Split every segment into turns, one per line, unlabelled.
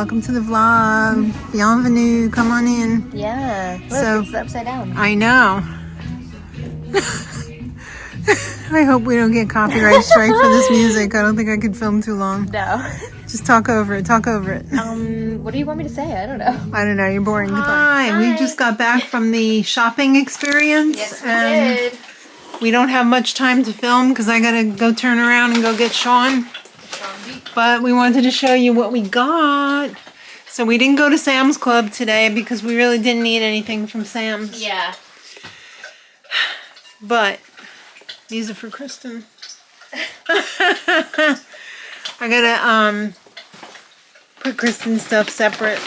welcome to the vlog. Bienvenue, come on in.
Yeah, look,
So,
it's upside down.
I know. I hope we don't get copyright strike for this music. I don't think I could film too long.
No.
Just talk over it, talk over it.
What do you want me to say? I don't know.
I don't know, you're boring. Hi, we just got back from the shopping experience.
Yes, we
and
did.
We don't have much time to film because I gotta go turn around and go get Sean. But we wanted to show you what we got. So we didn't go to Sam's Club today because we really didn't need anything from Sam's.
Yeah.
But these are for Kristen. I gotta put Kristen's stuff separate.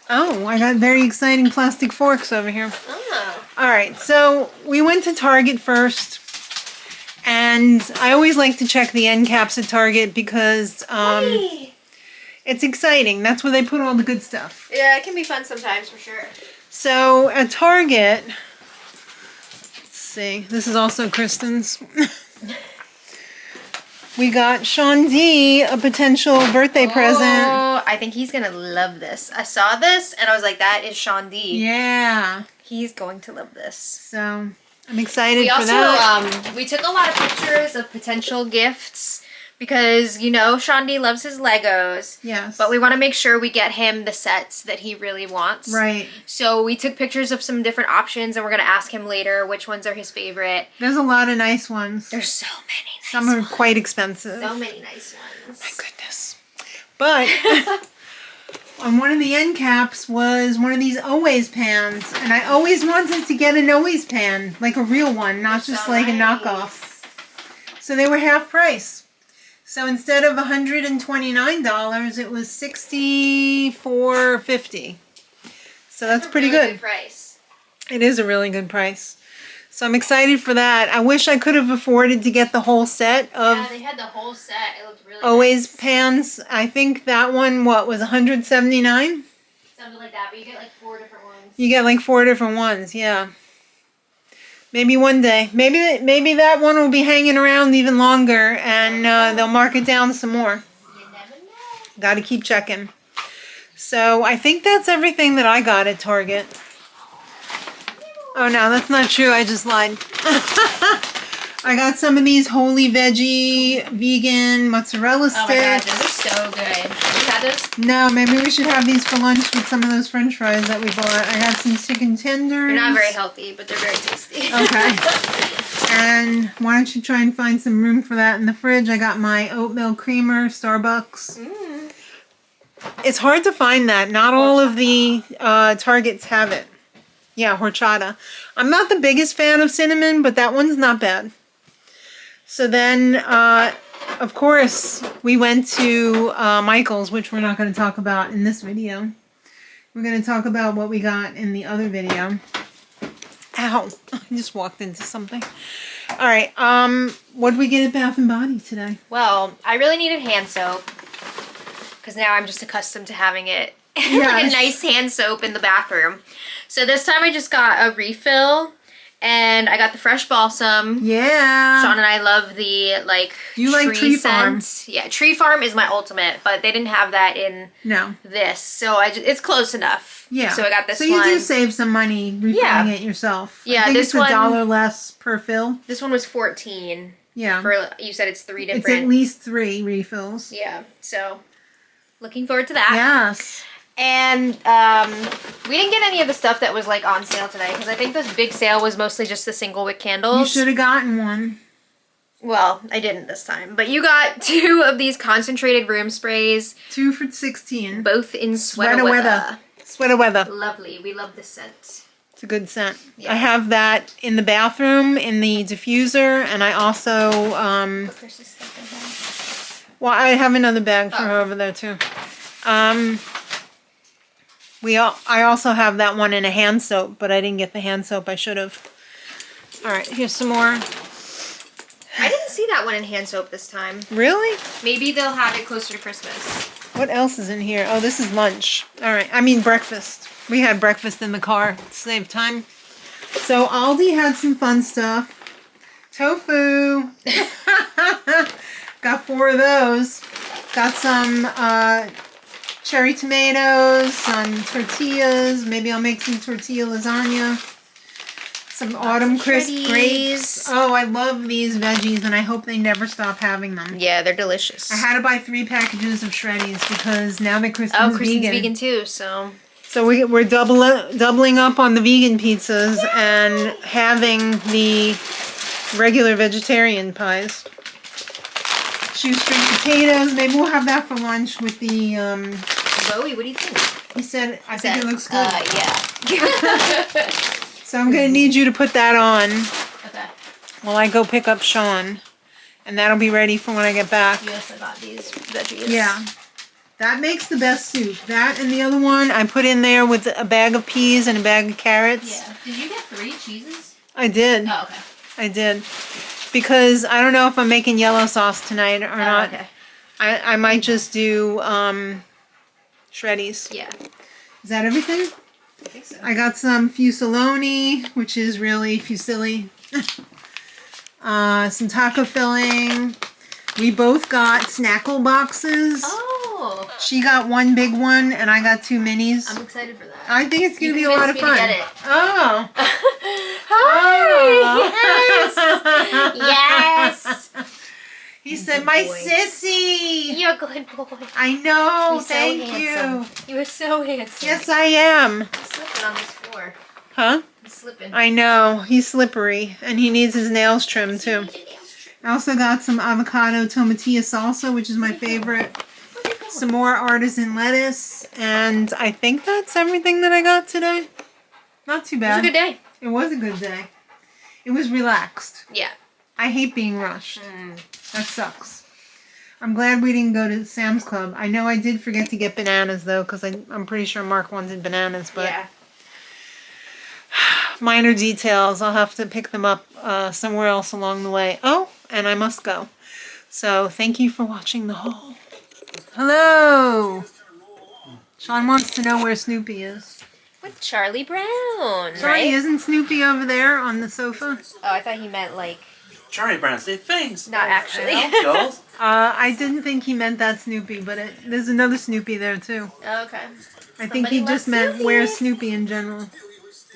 Oh, I got very exciting plastic forks over here.
Oh.
Alright, so we went to Target first. And I always like to check the end caps at Target because it's exciting. That's where they put all the good stuff.
Yeah, it can be fun sometimes for sure.
So at Target, let's see, this is also Kristen's. We got Sean D a potential birthday present.
Oh, I think he's gonna love this. I saw this and I was like, that is Sean D.
Yeah.
He's going to love this.
So I'm excited
We
for
also,
that.
we took a lot of pictures of potential gifts because, you know, Sean D loves his Legos.
Yes.
But we want to make sure we get him the sets that he really wants.
Right.
So we took pictures of some different options and we're going to ask him later which ones are his favorite.
There's a lot of nice ones.
There's so many nice
Some are
ones.
quite expensive.
So many nice ones.
My goodness. But on one of the end caps was one of these Always pans. And I always wanted to get an Always pan, like a real one, not just like a knockoff. So they were half price. So instead of $129, it was $64.50. So that's pretty
really
good.
Price.
It is a really good price. So I'm excited for that. I wish I could have afforded to get the whole set of
Yeah, they had the whole set. It looked really
Always
nice.
pans. I think that one, what, was $179?
Something like that, but you get like 4 different ones.
You get like 4 different ones, yeah. Maybe one day. Maybe that one will be hanging around even longer and they'll mark it down some more.
You never know.
Got to keep checking. So I think that's everything that I got at Target. Oh no, that's not true. I just lied. I got some of these wholly veggie vegan mozzarella sticks.
Oh my god, those are so good. Have you had those?
No, maybe we should have these for lunch with some of those french fries that we bought. I got some chicken tenders.
They're not very healthy, but they're very tasty.
Okay. And why don't you try and find some room for that in the fridge? I got my oatmeal creamer, Starbucks.
Mm.
It's hard to find that. Not all of the Targets have it. Yeah, horchata. I'm not the biggest fan of cinnamon, but that one's not bad. So then, of course, we went to Michael's, which we're not going to talk about in this video. We're going to talk about what we got in the other video. Ow! I just walked into something. All right. What did we get at Bath & Body today?
Well, I really needed hand soap because now I'm just accustomed to having it like
Yes.
a nice hand soap in the bathroom. So this time I just got a refill and I got the fresh balsam.
Yeah.
Sean and I love the like
You like Tree Farm.
Yeah, Tree Farm is my ultimate, but they didn't have that in
No.
this. So it's close enough.
Yeah.
So I got this
So you
one.
do save some money refilling
Yeah.
it yourself.
Yeah,
I think
this
it's
one-
$1 less per fill.
This one was 14.
Yeah.
For you said it's 3 different.
It's at least 3 refills.
Yeah. So looking forward to that.
Yes.
And we didn't get any of the stuff that was like on sale today because I think this big sale was mostly just the single wick candles.
You should have gotten one.
Well, I didn't this time. But you got 2 of these concentrated room sprays,
2 for $16.
both in sweater
Sweater
weather.
weather. Sweater weather.
Lovely. We love this scent.
It's a good scent.
Yeah.
I have that in the bathroom, in the diffuser, and I also,
Where's this stuff in here?
well, I have another bag for
Oh.
her over there too. I also have that one in a hand soap, but I didn't get the hand soap. I should have. All right, here's some more.
I didn't see that one in hand soap this time.
Really?
Maybe they'll have it closer to Christmas.
What else is in here? Oh, this is lunch. All right, I mean breakfast. We had breakfast in the car to save time. So Aldi had some fun stuff. Tofu. Got 4 of those. Got some cherry tomatoes, some tortillas. Maybe I'll make some tortilla lasagna. Some autumn crisp
shreddies.
grapes. Oh, I love these veggies, and I hope they never stop having them.
Yeah, they're delicious.
I had to buy 3 packages of shreddies because now that Kristen's
Oh, Kristen's
vegan.
vegan too, so.
So we're doubling up on the vegan pizzas and having the regular vegetarian pies. Shoestring potatoes. Maybe we'll have that for lunch with the.
Bowie, what do you think?
He said, I think it looks good.
Yeah.
So I'm gonna need you to put that on
Okay.
while I go pick up Sean, and that'll be ready for when I get back.
You also got these veggies.
Yeah. That makes the best soup. That and the other one I put in there with a bag of peas and a bag of carrots.
Yeah. Did you get 3 cheeses?
I did.
Oh, okay.
I did. Because I don't know if I'm making yellow sauce tonight or not.
Okay.
I might just do shreddies.
Yeah.
Is that everything?
I think so.
I got some fusiloni, which is really fusilli. Some taco filling. We both got snackle boxes.
Oh.
She got 1 big one, and I got 2 minis.
I'm excited for that.
I think it's going to be a
convinced
lot of
me to
fun.
get it.
Oh.
Hi! Yes!
He said, my
boy.
sissy.
You're a good boy.
I know.
You're so
Thank
handsome.
you.
You are so handsome.
Yes, I am.
He's slipping on this floor.
Huh?
He's slipping.
I know. He's slippery, and he needs his nails trimmed, too. I also got some avocado tomatilla salsa, which is my favorite. Some more artisan lettuce, and I think that's everything that I got today. Not too
It was
bad.
a good day.
It was a good day. It was relaxed.
Yeah.
I hate being rushed. That sucks. I'm glad we didn't go to Sam's Club. I know I did forget to get bananas, though, because I'm pretty sure Mark wanted bananas, but
Yeah.
minor details. I'll have to pick them up somewhere else along the way. Oh, and I must go. So thank you for watching the haul. Hello! Sean wants to know where Snoopy is.
With Charlie Brown,
Charlie,
right?
isn't Snoopy over there on the sofa?
Oh, I thought he meant like
Charlie Brown said things.
not actually.
Girls.
I didn't think he meant that Snoopy, but there's another Snoopy there too.
Okay.
I think
Somebody
he just
loves
meant
Snoopy.
where's Snoopy in general.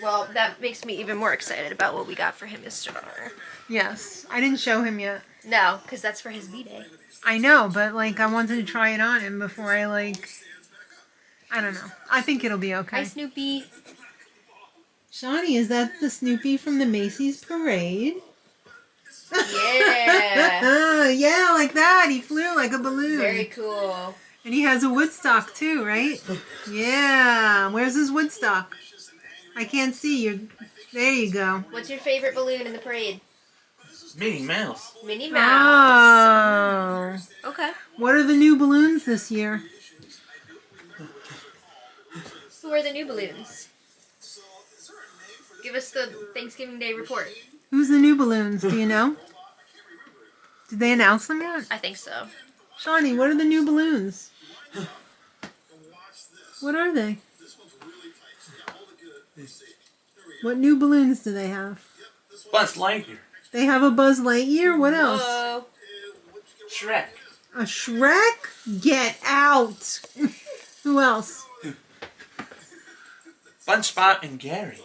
Well, that makes me even more excited about what we got for him this summer.
Yes, I didn't show him yet.
No, because that's for his B-Day.
I know, but like I wanted to try it on him before I I don't know. I think it'll be okay.
Hi, Snoopy.
Shawnee, is that the Snoopy from the Macy's parade?
Yeah.
Yeah, like that. He flew like a balloon.
Very cool.
And he has a Woodstock too, right? Yeah. Where's his Woodstock? I can't see you. There you go.
What's your favorite balloon in the parade?
Minnie Mouse.
Minnie Mouse.
Oh.
Okay.
What are the new balloons this year?
Who are the new balloons? Give us the Thanksgiving Day report.
Who's the new balloons? Do you know? Did they announce them yet?
I think so.
Shawnee, what are the new balloons? What are they? What new balloons do they have?
Buzz Lightyear.
They have a Buzz Lightyear? What else?
Whoa.
Shrek.
A Shrek? Get out! Who else?
SpongeBob and Gary.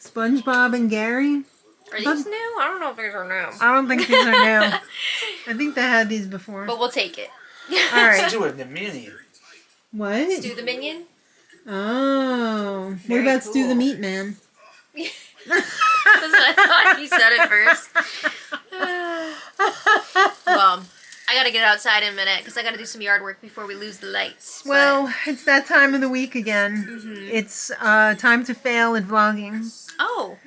SpongeBob and Gary?
Are these new? I don't know if these are new.
I don't think these are new. I think they had these before.
But we'll take it.
Alright.
Stu and the Minion.
What?
Stu the Minion?
Oh. What
Very
about Stu the
cool.
Meat Man?
That's what I thought you said at first. Well, I gotta get outside in a minute because I gotta do some yard work before we lose the lights. but-
Well, it's that time of the week again. It's time to fail at vlogging.
Oh.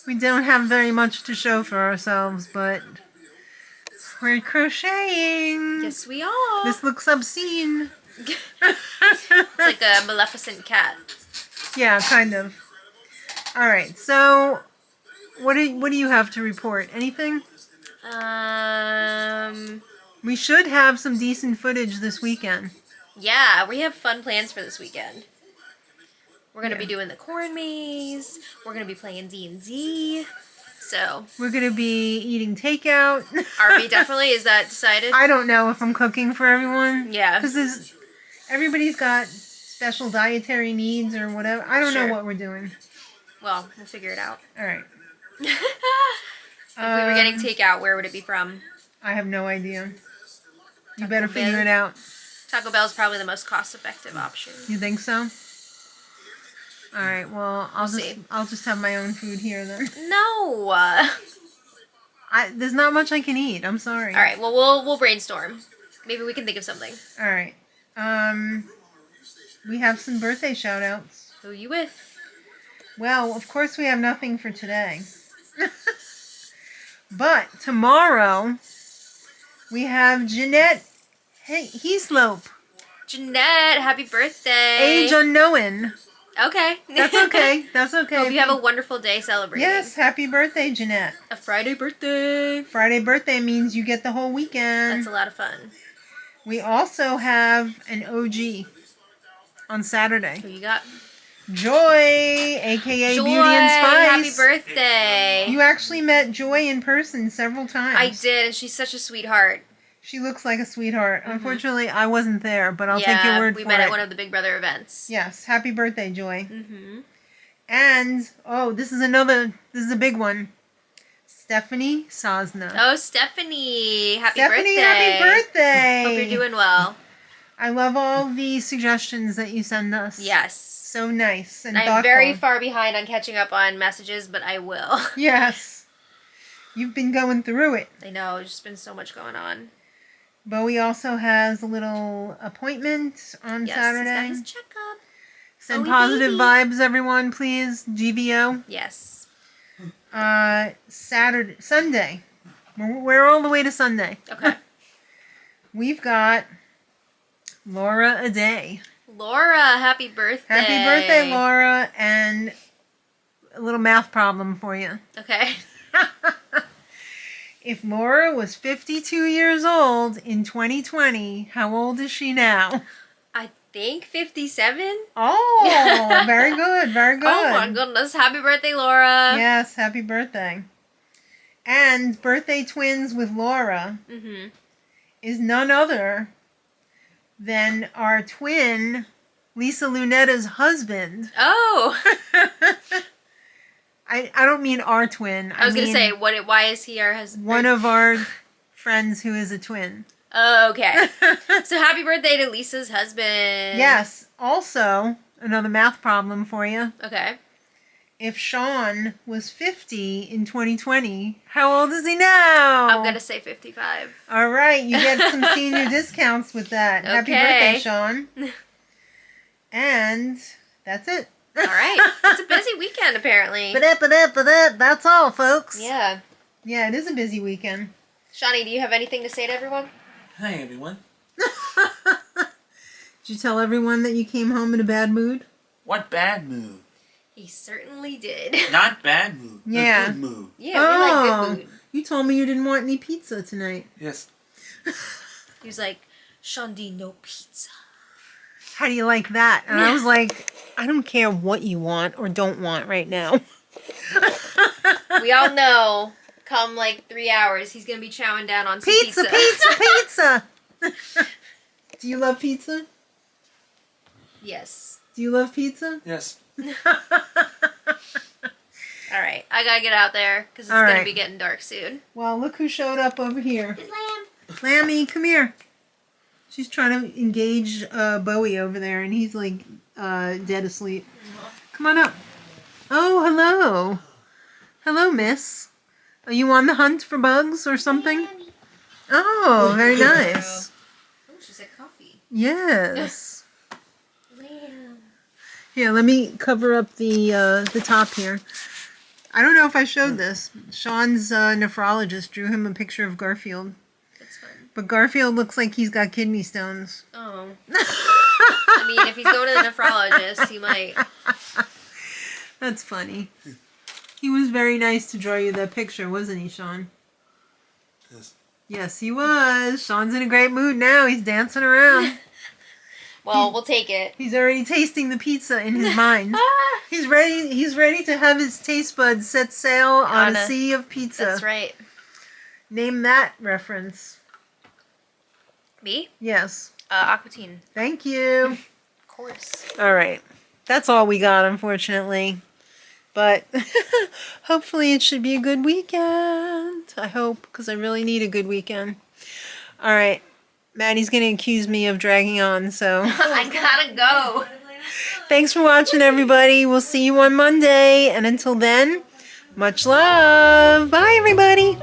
We don't have very much to show for ourselves, but we're crocheting.
Yes, we are.
This looks obscene.
It's like a Maleficent cat.
Yeah, kind of. All right. So, what do you have to report? Anything? We should have some decent footage this weekend.
Yeah, we have fun plans for this weekend. We're gonna be doing the corn maze. We're gonna be playing D&D. So,
We're gonna be eating takeout.
are we definitely? Is that decided?
I don't know if I'm cooking for everyone.
Yeah.
Because Everybody's got special dietary needs or whatever. I don't know
Sure.
what we're doing.
Well, we'll figure it out.
All right.
If we were getting takeout, where would it be from?
I have no idea. You
Taco
better figure
Bell?
it out.
Taco Bell's probably the most cost-effective option.
You think so? All right. Well,
We'll see.
I'll just have my own food here then.
No.
There's not much I can eat. I'm sorry.
All right. Well, we'll brainstorm. Maybe we can think of something.
All right. We have some birthday shout outs.
Who you with?
Well, of course we have nothing for today. But tomorrow we have Jeanette Heaslope.
Jeanette, happy birthday.
Age unknown.
Okay.
That's okay. That's okay.
Hope you have a wonderful day celebrating.
Yes, happy birthday, Jeanette.
A Friday birthday.
Friday birthday means you get the whole weekend.
That's a lot of fun.
We also have an OG on Saturday.
Who you got?
Joy, aka
Joy,
Beauty and Spice.
happy birthday.
You actually met Joy in person several times.
I did, and she's such a sweetheart.
She looks like a sweetheart. Unfortunately, I wasn't there, but I'll take your word for it.
we met at one of the Big Brother events.
Yes, happy birthday, Joy.
Mm-hmm.
And, this is a big one. Stephanie Sosna.
Oh, Stephanie, happy
Stephanie,
birthday.
happy birthday.
Hope you're doing well.
I love all the suggestions that you send us.
Yes.
So nice and
I'm
thoughtful.
very far behind on catching up on messages, but I will.
Yes. You've been going through it.
I know, there's just been so much going on.
Bowie also has a little appointment on Saturday.
Yes, he's got his checkup.
Send
Bowie
positive
baby.
vibes, everyone, please. GVO.
Yes.
Sunday. We're all the way to Sunday.
Okay.
We've got Laura Aday.
Laura, happy birthday.
Happy birthday, Laura, and a little math problem for you.
Okay.
If Laura was 52 years old in 2020, how old is she now?
I think 57.
Oh, very good, very good.
Oh my goodness. Happy birthday, Laura.
Yes, happy birthday. And birthday twins with Laura
Mm-hmm.
is none other than our twin, Lisa Lunetta's husband.
Oh.
I don't mean our twin.
I was going to
mean
say, why is he our husband?
one of our friends who is a twin.
Oh, okay. So happy birthday to Lisa's husband.
Yes. Also, another math problem for you.
Okay.
If Sean was 50 in 2020, how old is he now?
I'm going to say 55.
All right, you get some senior discounts with that. Happy
Okay.
birthday, Sean. And that's it.
All right. It's a busy weekend, apparently.
That's all, folks.
Yeah.
Yeah, it is a busy weekend.
Shawnee, do you have anything to say to everyone?
Hi, everyone.
Did you tell everyone that you came home in a bad mood?
What bad mood?
He certainly did.
Not bad mood.
Yeah.
A good mood.
Yeah, we're like good mood.
You told me you didn't want any pizza tonight.
Yes.
He was like, Shandi, no pizza.
How do you like that? And I was like, I don't care what you want or don't want right now.
We all know, come like 3 hours, he's going to be chowing down on some
Pizza,
pizza.
pizza, pizza! Do you love pizza?
Yes.
Do you love pizza?
Yes.
All right. I got to get out there because it's
All
going
right.
to be getting dark soon.
Well, look who showed up over here.
It's Lamb.
Lammy, come here. She's trying to engage Bowie over there, and he's like dead asleep. Come on up. Oh, hello. Hello, miss. Are you on the hunt for bugs or something? Oh, very nice.
Oh, she said coffee.
Yes.
Lamb.
Here, let me cover up the top here. I don't know if I showed this. Sean's nephrologist drew him a picture of Garfield.
That's fun.
But Garfield looks like he's got kidney stones.
Oh. I mean, if he's going to the nephrologist, he might.
That's funny. He was very nice to draw you that picture, wasn't he, Sean?
Yes.
Yes, he was. Sean's in a great mood now. He's dancing around.
Well, we'll take it.
He's already tasting the pizza in his mind.
Ah,
He's ready to have his taste buds set sail on a sea of pizza.
that's right.
Name that reference.
Me?
Yes.
Aquatine,
Thank you.
of course.
All right. That's all we got, unfortunately. But hopefully it should be a good weekend. I hope, because I really need a good weekend. All right. Maddie's going to accuse me of dragging on, so
I gotta go.
thanks for watching, everybody. We'll see you on Monday. And until then, much love. Bye, everybody.